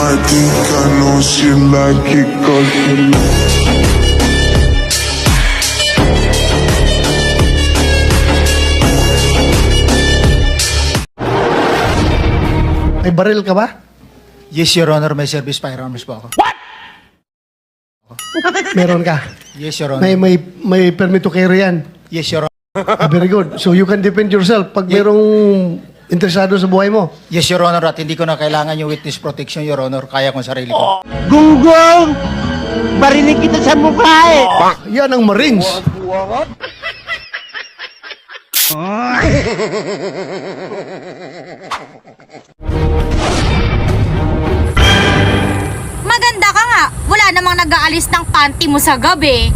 know she like it 'cause she May baril ka ba? Yes, Your Honor. May service firearms po ako. Meron ka. Yes, Your Honor. May permit to carry yan. Yes, Your Honor. Very good. So you can defend yourself pag merong interesado sa buhay mo. Yes, Your Honor. At hindi ko na kailangan yung witness protection, Your Honor. Kaya kong sarili ko. Gunggong! Barinig kita sa mukha eh! Yan ang Marines. Maganda ka nga. Wala namang nag-aalis ng panty mo sa gabi.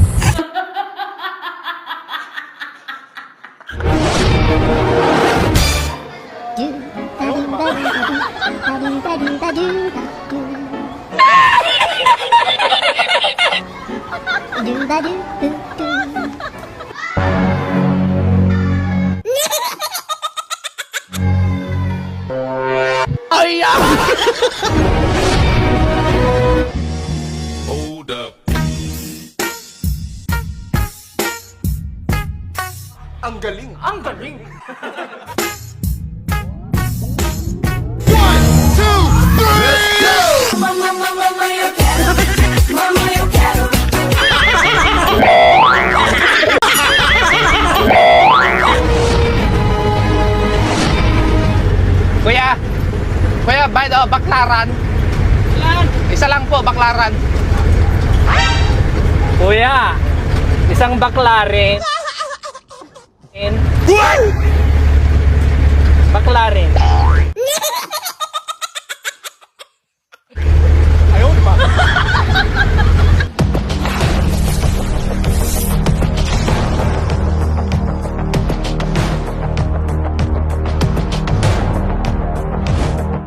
hold up. Ang galing! Ang galing! Kuya, by the baklaran. Isa lang po, baklaran. Kuya, isang baklarin. Baklarin.